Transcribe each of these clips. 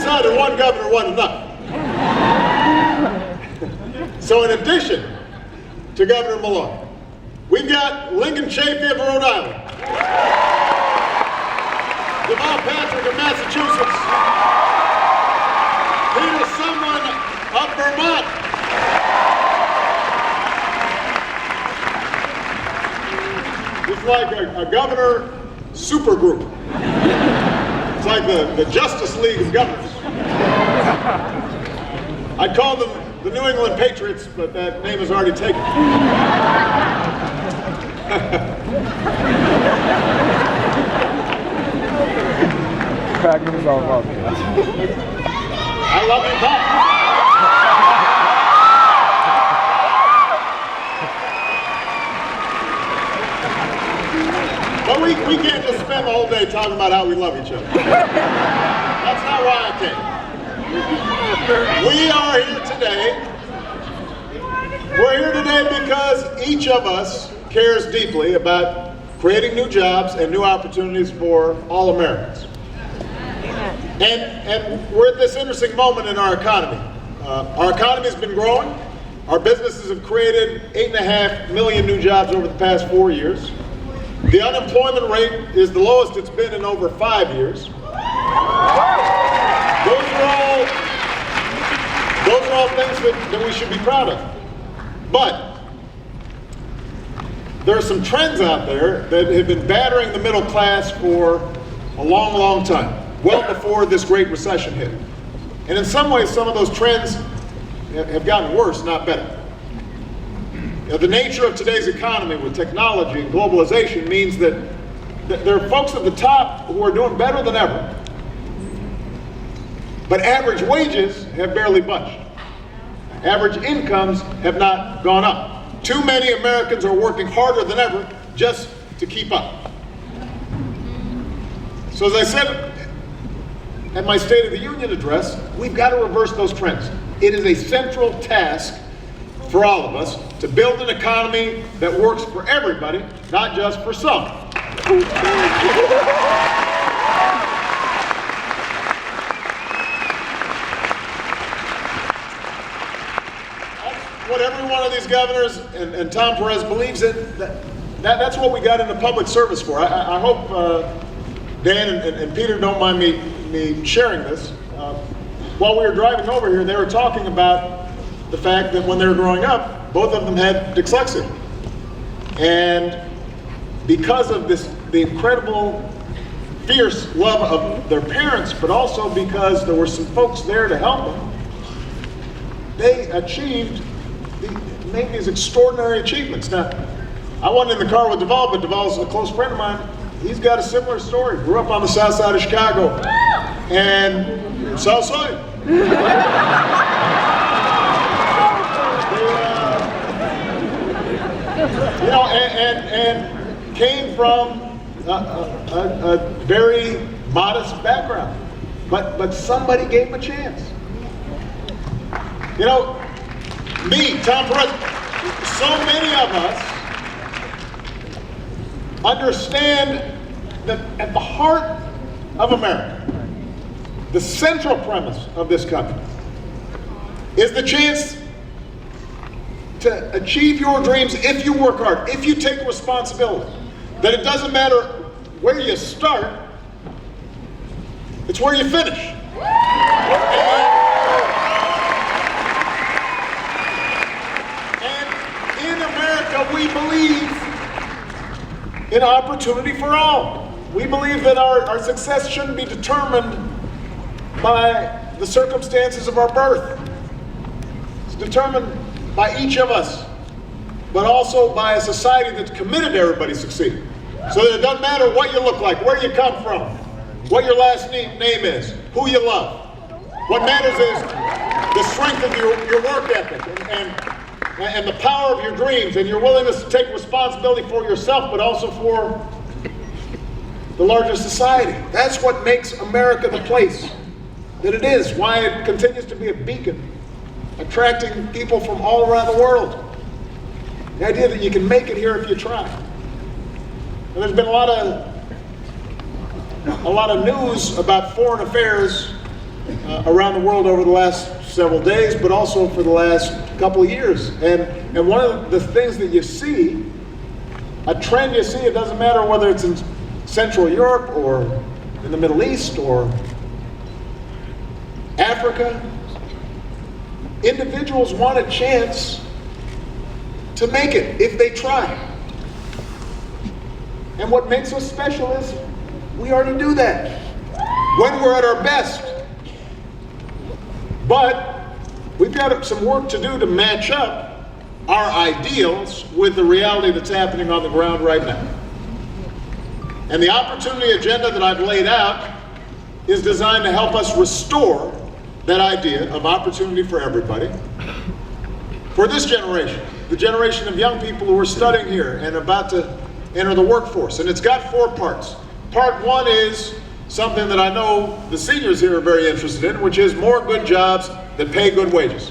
decided one governor wasn't enough. So in addition to Governor Maloney, we've got Lincoln Chafee of Rhode Island, Deval Patrick of Massachusetts, Peter Sumlin of Vermont, it's like a governor supergroup. It's like the Justice League of governors. I'd call them the New England Patriots, but that name is already taken. Crack himself up. I love you, Tom. But we can't just spend the whole day talking about how we love each other. That's not why I came. We are here today. We're here today because each of us cares deeply about creating new jobs and new opportunities for all Americans. And we're at this interesting moment in our economy. Our economy has been growing. Our businesses have created 8.5 million new jobs over the past 4 years. The unemployment rate is the lowest it's been in over 5 years. Those are all things that we should be proud of. But there are some trends out there that have been battering the middle class for a long, long time, well before this Great Recession hit. And in some ways, some of those trends have gotten worse, not better. You know, the nature of today's economy with technology and globalization means that there are folks at the top who are doing better than ever. But average wages have barely budged. Average incomes have not gone up. Too many Americans are working harder than ever just to keep up. So as I said at my State of the Union address, we've got to reverse those trends. It is a central task for all of us to build an economy that works for everybody, not just for some. What every one of these governors and Tom Perez believes in, that's what we got into public service for. I hope Dan and Peter don't mind me sharing this. While we were driving over here, they were talking about the fact that when they were growing up, both of them had dyslexia. And because of the incredible, fierce love of their parents, but also because there were some folks there to help them, they made these extraordinary achievements. Now, I wasn't in the car with Deval, but Deval's a close friend of mine. He's got a similar story. Grew up on the south side of Chicago. And south side. And came from a very modest background. But somebody gave him a chance. You know, me, Tom Perez, so many of us understand that at the heart of America, the central premise of this country is the chance to achieve your dreams if you work hard, if you take responsibility. That it doesn't matter where you start, it's where you finish. We believe in opportunity for all. We believe that our success shouldn't be determined by the circumstances of our birth. It's determined by each of us, but also by a society that's committed to everybody succeeding. So that it doesn't matter what you look like, where you come from, what your last name is, who you love. What matters is the strength of your work ethic and the power of your dreams and your willingness to take responsibility for yourself, but also for the larger society. That's what makes America the place that it is, why it continues to be a beacon, attracting people from all around the world. The idea that you can make it here if you try. And there's been a lot of news about foreign affairs around the world over the last several days, but also for the last couple of years. And one of the things that you see, a trend you see, it doesn't matter whether it's in Central Europe or in the Middle East or Africa, individuals want a chance to make it if they try. And what makes us special is we already do that when we're at our best. But we've got some work to do to match up our ideals with the reality that's happening on the ground right now. And the opportunity agenda that I've laid out is designed to help us restore that idea of opportunity for everybody. For this generation, the generation of young people who are studying here and about to enter the workforce. And it's got 4 parts. Part 1 is something that I know the seniors here are very interested in, which is more good jobs that pay good wages.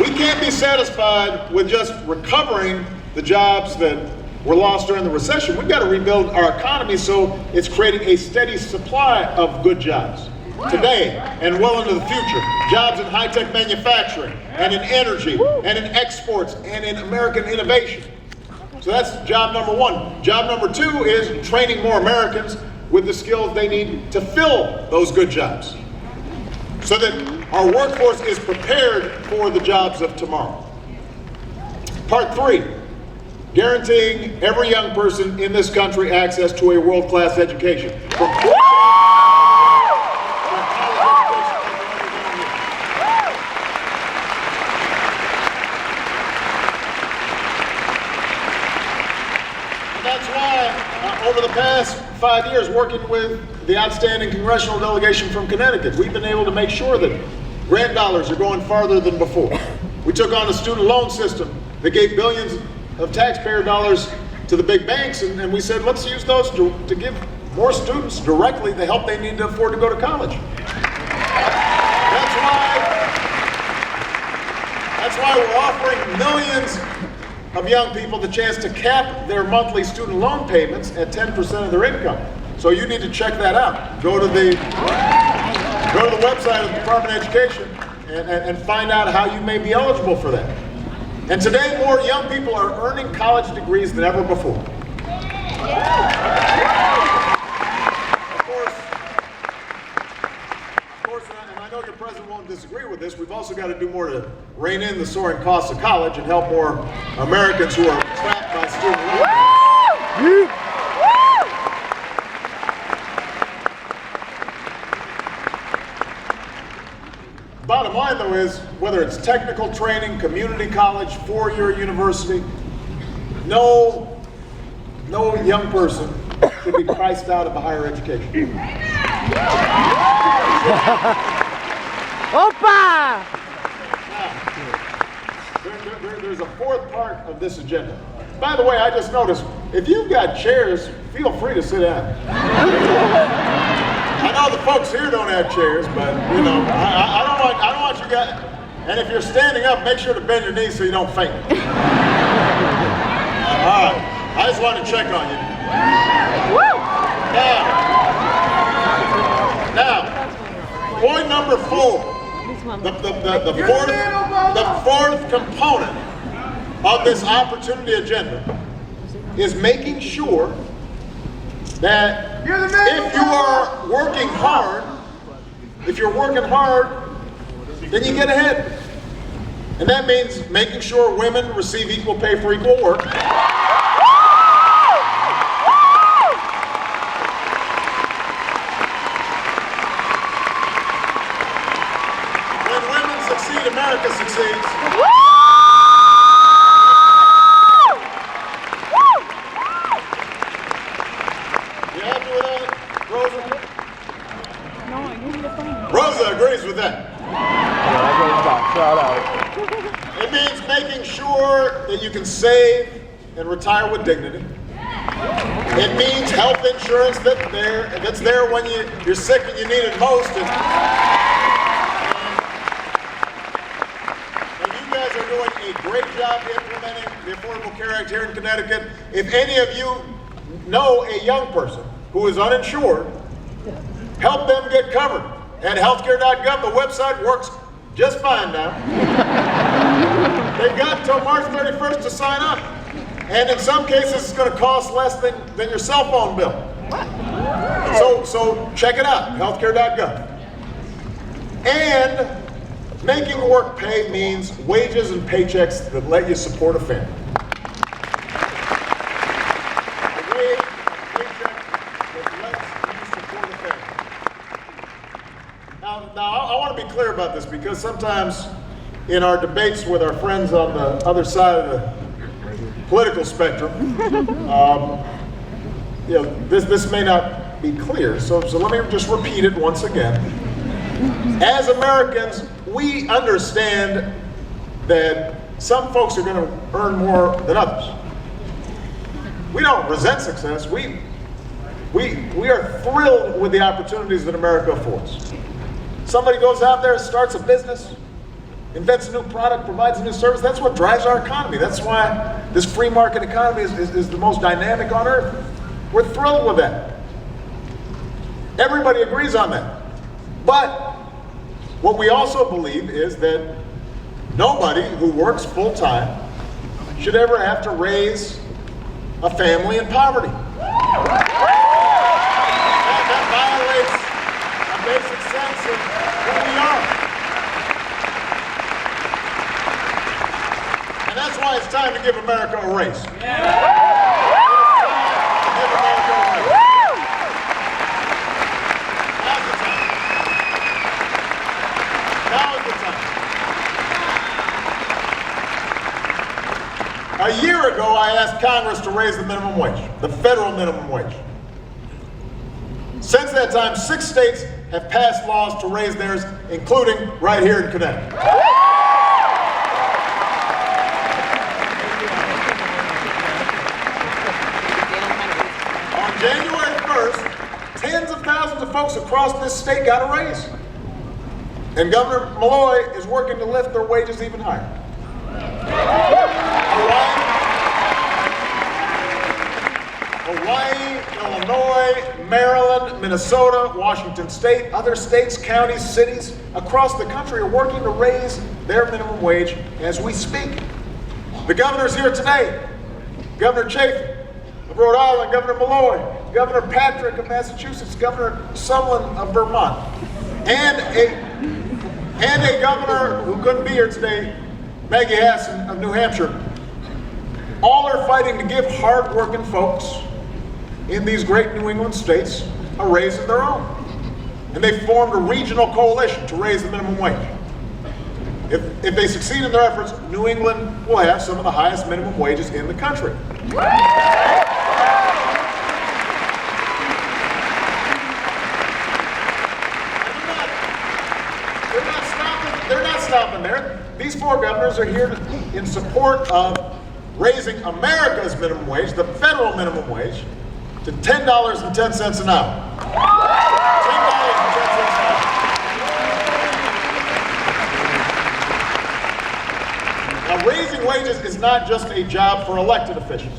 We can't be satisfied with just recovering the jobs that were lost during the recession. We've got to rebuild our economy so it's creating a steady supply of good jobs today and well into the future. Jobs in high-tech manufacturing and in energy and in exports and in American innovation. So that's job number 1. Job number 2 is training more Americans with the skills they need to fill those good jobs so that our workforce is prepared for the jobs of tomorrow. Part 3, guaranteeing every young person in this country access to a world-class education. That's why, over the past 5 years, working with the outstanding congressional delegation from Connecticut, we've been able to make sure that grant dollars are going farther than before. We took on a student loan system that gave billions of taxpayer dollars to the big banks, and we said, let's use those to give more students directly the help they need to afford to go to college. That's why we're offering millions of young people the chance to cap their monthly student loan payments at 10% of their income. So you need to check that out. Go to the website of the Department of Education and find out how you may be eligible for that. And today, more young people are earning college degrees than ever before. Of course, and I know your president won't disagree with this, we've also got to do more to rein in the soaring costs of college and help more Americans who are trapped by student loans. Bottom line, though, is whether it's technical training, community college, 4-year university, no young person should be priced out of a higher education. Opa! Now, there's a 4th part of this agenda. By the way, I just noticed, if you've got chairs, feel free to sit down. I know the folks here don't have chairs, but you know, I don't want you guys. And if you're standing up, make sure to bend your knees so you don't faint. All right, I just wanted to check on you. Now, point number 4, the fourth component of this opportunity agenda is making sure that if you are working hard, then you get ahead. And that means making sure women receive equal pay for equal work. When women succeed, America succeeds. Rosa agrees with that. It means making sure that you can save and retire with dignity. It means health insurance that's there when you're sick and you need it most. And you guys are doing a great job implementing the Affordable Care Act here in Connecticut. If any of you know a young person who is uninsured, help them get covered at healthcare.gov. The website works just fine now. They've got until March 31st to sign up. And in some cases, it's going to cost less than your cell phone bill. So check it out, healthcare.gov. And making work pay means wages and paychecks that let you support a family. A wage, paycheck that lets you support a family. Now I want to be clear about this, because sometimes in our debates with our friends on the other side of the political spectrum, this may not be clear. So let me just repeat it once again. As Americans, we understand that some folks are going to earn more than others. We don't resent success. We are thrilled with the opportunities that America affords. Somebody goes out there, starts a business, invents a new product, provides a new service. That's what drives our economy. That's why this free market economy is the most dynamic on earth. We're thrilled with that. Everybody agrees on that. But what we also believe is that nobody who works full-time should ever have to raise a family in poverty. That violates a basic sense of who we are. And that's why it's time to give America a raise. A year ago, I asked Congress to raise the minimum wage, the federal minimum wage. Since that time, 6 states have passed laws to raise theirs, including right here in Connecticut. On January 1st, tens of thousands of folks across this state got a raise. And Governor Malloy is working to lift their wages even higher. Hawaii, Illinois, Maryland, Minnesota, Washington State, other states, counties, cities across the country are working to raise their minimum wage as we speak. The governor's here today. Governor Chafin of Rhode Island, Governor Malloy, Governor Patrick of Massachusetts, Governor Sumlin of Vermont, and a governor who couldn't be here today, Maggie Hassan of New Hampshire. All are fighting to give hard-working folks in these great New England states a raise of their own. And they formed a regional coalition to raise the minimum wage. If they succeed in their efforts, New England will have some of the highest minimum wages in the country. They're not stopping there. These 4 governors are here in support of raising America's minimum wage, the federal minimum wage, to $10.10 an hour. $10.10 an hour. Now, raising wages is not just a job for elected officials.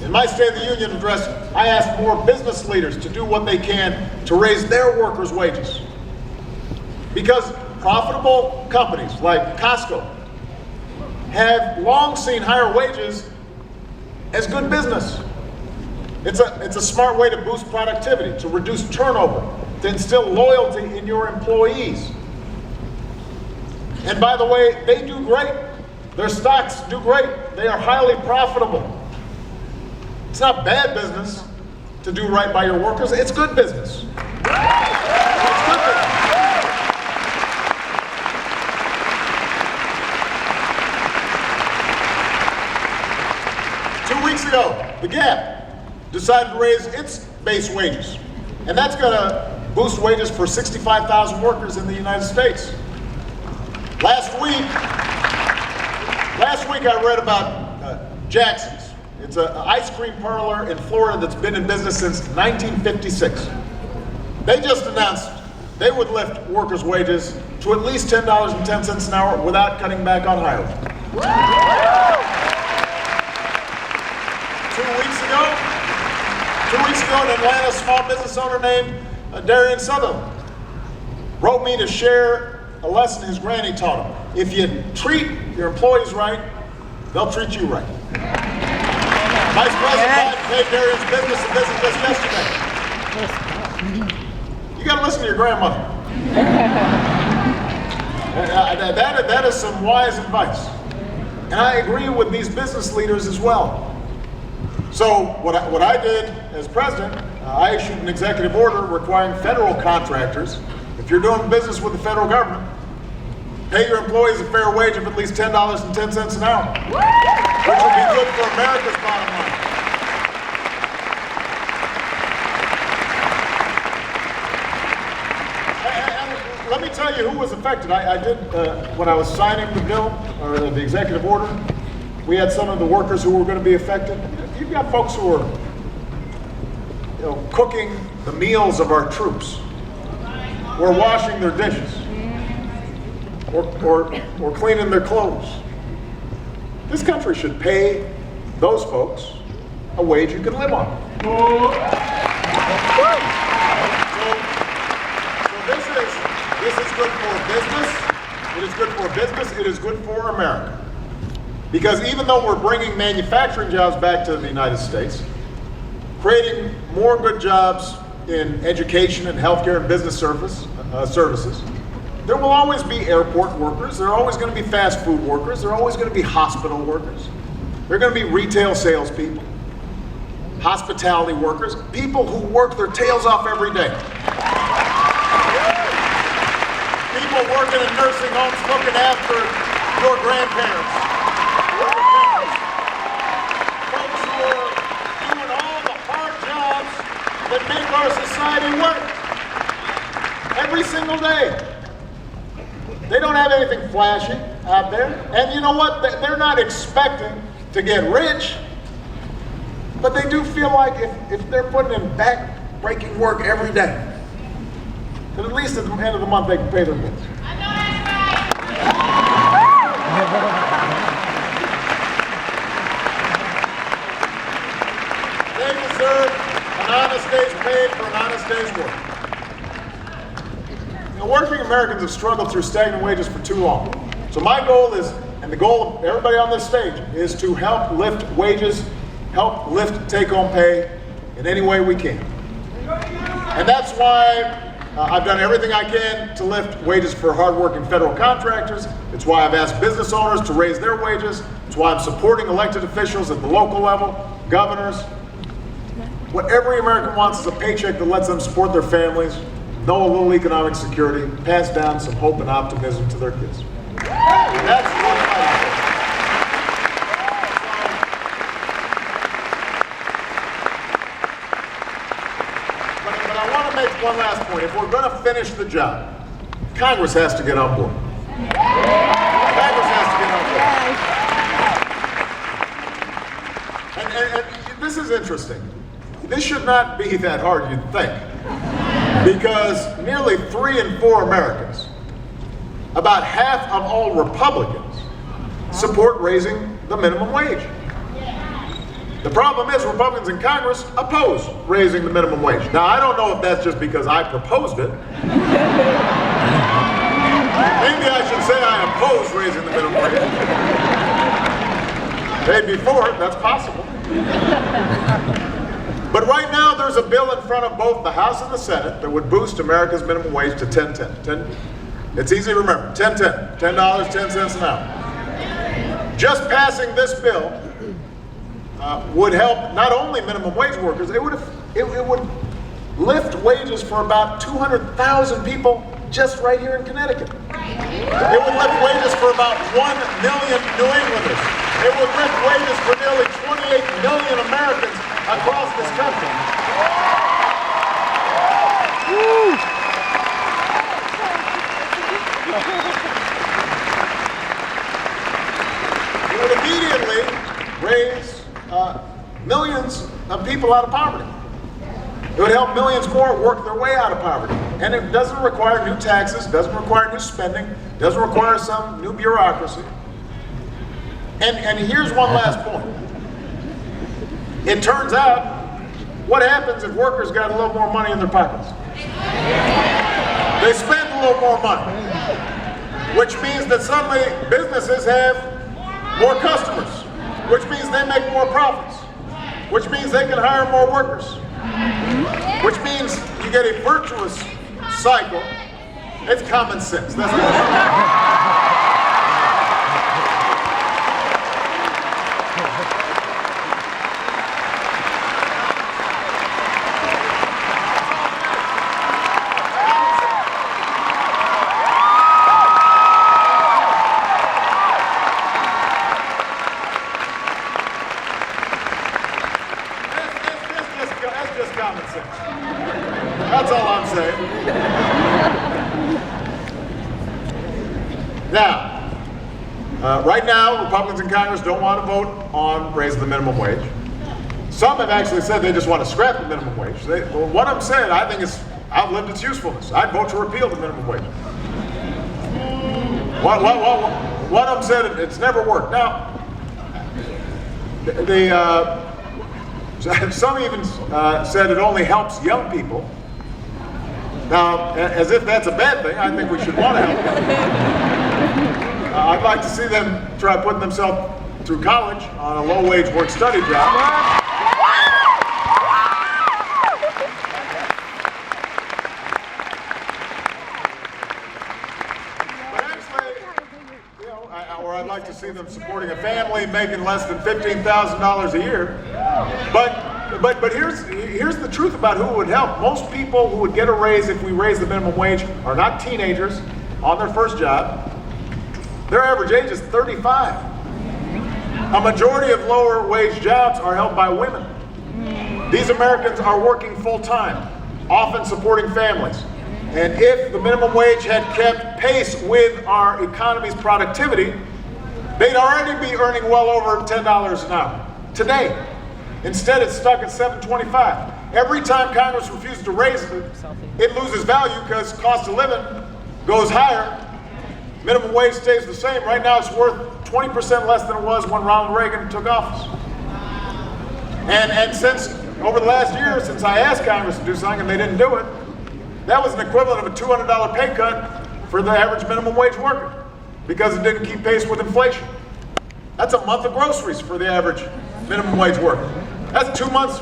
In my State of the Union address, I asked more business leaders to do what they can to raise their workers' wages. Because profitable companies like Costco have long seen higher wages as good business. It's a smart way to boost productivity, to reduce turnover, to instill loyalty in your employees. And by the way, they do great. Their stocks do great. They are highly profitable. It's not bad business to do right by your workers. It's good business. It's good business. 2 weeks ago, the Gap decided to raise its base wages. And that's going to boost wages for 65,000 workers in the United States. Last week I read about Jackson's. It's an ice cream parlor in Florida that's been in business since 1956. They just announced they would lift workers' wages to at least $10.10 an hour without cutting back on hiring. ago, an Atlanta small business owner named Darian Sutherland wrote me to share a lesson his granny taught him. If you treat your employees right, they'll treat you right. Vice President Biden paid Darian's business a visit just yesterday. You got to listen to your grandmother. That is some wise advice. And I agree with these business leaders as well. So what I did as president, I issued an executive order requiring federal contractors, if you're doing business with the federal government, pay your employees a fair wage of at least $10.10 an hour, which will be good for America's bottom line. Let me tell you who was affected. I did, when I was signing the bill, or the executive order, we had some of the workers who were going to be affected. You've got folks who are cooking the meals of our troops, or washing their dishes, or cleaning their clothes. This country should pay those folks a wage you can live on. So this is good for business. It is good for business. It is good for America. Because even though we're bringing manufacturing jobs back to the United States, creating more good jobs in education and healthcare and business services, there will always be airport workers. There are always going to be fast food workers. There are always going to be hospital workers. There are going to be retail salespeople, hospitality workers, people who work their tails off every day. People working in nursing homes, looking after your grandparents, your parents. Folks who are doing all the hard jobs that make our society work every single day. They don't have anything flashy out there. And you know what? They're not expecting to get rich, but they do feel like if they're putting in back-breaking work every day, that at least at the end of the month they can pay their bills. I know that's They deserve an honest day's pay for an honest day's work. Working Americans have struggled through stagnant wages for too long. So my goal is, and the goal of everybody on this stage, is to help lift wages, help lift take-home pay in any way we can. And that's why I've done everything I can to lift wages for hardworking federal contractors. It's why I've asked business owners to raise their wages. It's why I'm supporting elected officials at the local level, governors. What every American wants is a paycheck that lets them support their families, know a little economic security, pass down some hope and optimism to their kids. That's what I do. But I want to make one last point. If we're going to finish the job, Congress has to get on board. Congress has to get on board. And this is interesting. This should not be that hard, you'd think. Because nearly 3 in 4 Americans, about half of all Republicans, support raising the minimum wage. The problem is Republicans in Congress oppose raising the minimum wage. Now, I don't know if that's just because I proposed it. Maybe I should say I oppose raising the minimum wage. Maybe before it, that's possible. But right now, there's a bill in front of both the House and the Senate that would boost America's minimum wage to $10.10. It's easy to remember, $10.10, $10.10 an hour. Just passing this bill would help not only minimum wage workers, it would lift wages for about 200,000 people just right here in Connecticut. It would lift wages for about 1 million New Englanders. It would lift wages for nearly 28 million Americans across this country. It would immediately raise millions of people out of poverty. It would help millions more work their way out of poverty. And it doesn't require new taxes, doesn't require new spending, doesn't require some new bureaucracy. And here's one last point. It turns out, what happens if workers got a little more money in their pockets? They spend a little more money, which means that suddenly businesses have more customers, which means they make more profits, which means they can hire more workers, which means you get a virtuous cycle. It's common sense. That's what it is. That's just common sense. That's all I'm saying. Now, right now, Republicans in Congress don't want to vote on raising the minimum wage. Some have actually said they just want to scrap the minimum wage. Well, what I'm saying, I think it's outlived its usefulness. I'd vote to repeal the minimum wage. What I'm saying, it's never worked. Now, some even said it only helps young people. Now, as if that's a bad thing, I think we should want to help them. I'd like to see them try putting themselves through college on a low-wage work-study job. But actually, or I'd like to see them supporting a family making less than $15,000 a year. But here's the truth about who would help. Most people who would get a raise if we raise the minimum wage are not teenagers on their first job. Their average age is 35. A majority of lower wage jobs are held by women. These Americans are working full time, often supporting families. And if the minimum wage had kept pace with our economy's productivity, they'd already be earning well over $10 an hour today. Instead, it's stuck at $7.25. Every time Congress refuses to raise it, it loses value because cost of living goes higher. Minimum wage stays the same. Right now, it's worth 20% less than it was when Ronald Reagan took office. And since over the last year, since I asked Congress to do something and they didn't do it, that was an equivalent of a $200 pay cut for the average minimum wage worker because it didn't keep pace with inflation. That's a month of groceries for the average minimum wage worker. That's 2 months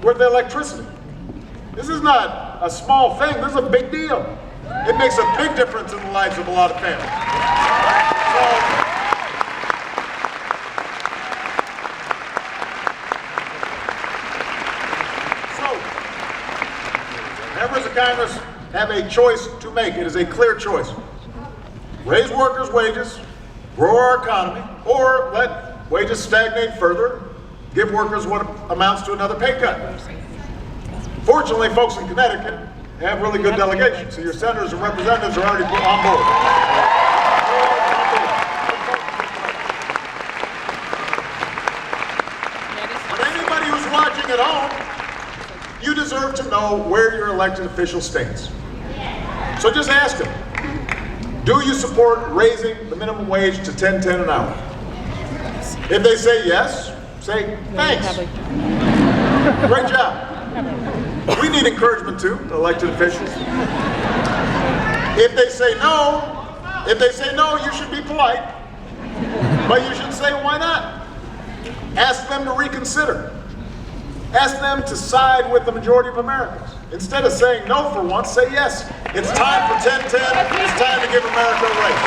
worth of electricity. This is not a small thing, this is a big deal. It makes a big difference in the lives of a lot of families. So, members of Congress have a choice to make. It is a clear choice. Raise workers' wages, grow our economy, or let wages stagnate further, give workers what amounts to another pay cut. Fortunately, folks in Connecticut have really good delegations, so your senators and representatives are already on board. But anybody who's watching at home, you deserve to know where your elected official stands. So just ask them, do you support raising the minimum wage to $10.10 an hour? If they say yes, say thanks. Great job. We need encouragement too, elected officials. If they say no, you should be polite, but you should say why not. Ask them to reconsider. Ask them to side with the majority of Americans. Instead of saying no for once, say yes. It's time for 10-10. It's time to give America a raise.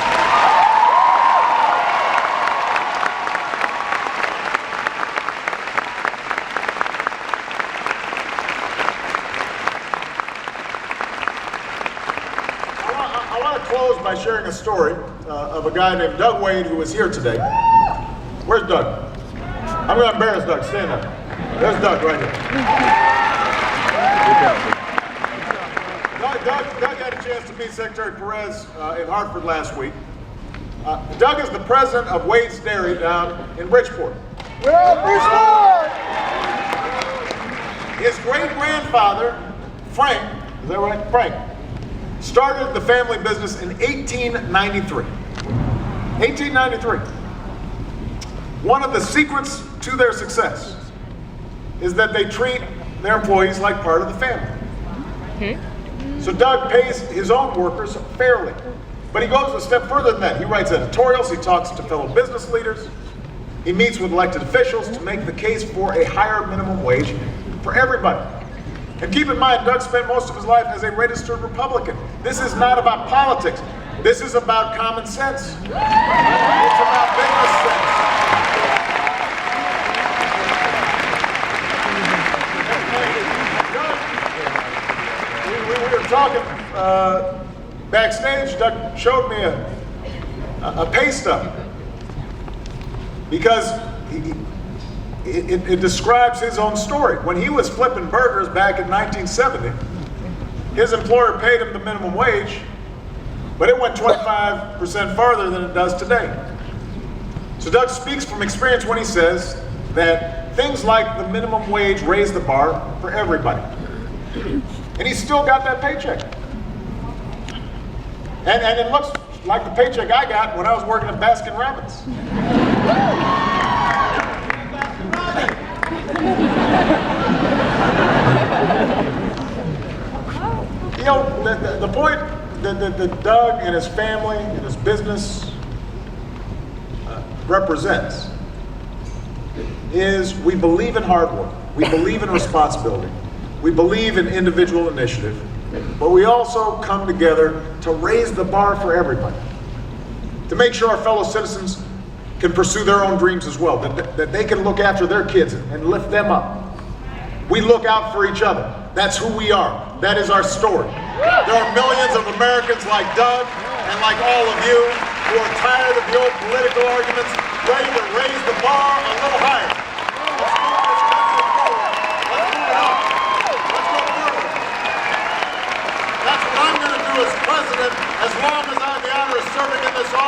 I want to close by sharing a story of a guy named Doug Wade who was here today. Where's Doug? I'm going to embarrass Doug. Stand up. There's Doug right here. Doug had a chance to meet Secretary Perez in Hartford last week. Doug is the president of Wade's Dairy down in Bridgeport. His great-grandfather, Frank, is that right? Frank, started the family business in 1893. 1893. One of the secrets to their success is that they treat their employees like part of the family. So Doug pays his own workers fairly. But he goes a step further than that. He writes editorials, he talks to fellow business leaders, he meets with elected officials to make the case for a higher minimum wage for everybody. And keep in mind, Doug spent most of his life as a registered Republican. This is not about politics. This is about common sense. It's about business sense. We were talking backstage. Doug showed me a pay stub because it describes his own story. When he was flipping burgers back in 1970, his employer paid him the minimum wage, but it went 25% farther than it does today. So Doug speaks from experience when he says that things like the minimum wage raise the bar for everybody. And he's still got that paycheck. And it looks like the paycheck I got when I was working at Baskin Robbins. You know, the point that Doug and his family and his business represents is we believe in hard work, we believe in responsibility, we believe in individual initiative, but we also come together to raise the bar for everybody, to make sure our fellow citizens can pursue their own dreams as well, that they can look after their kids and lift them up. We look out for each other. That's who we are. That is our story. There are millions of Americans like Doug and like all of you who are tired of the old political arguments, ready to raise the bar a little higher. Let's move this country forward. Let's move it up. Let's go further. That's what I'm going to do as president as long as I have the honor of serving in this office.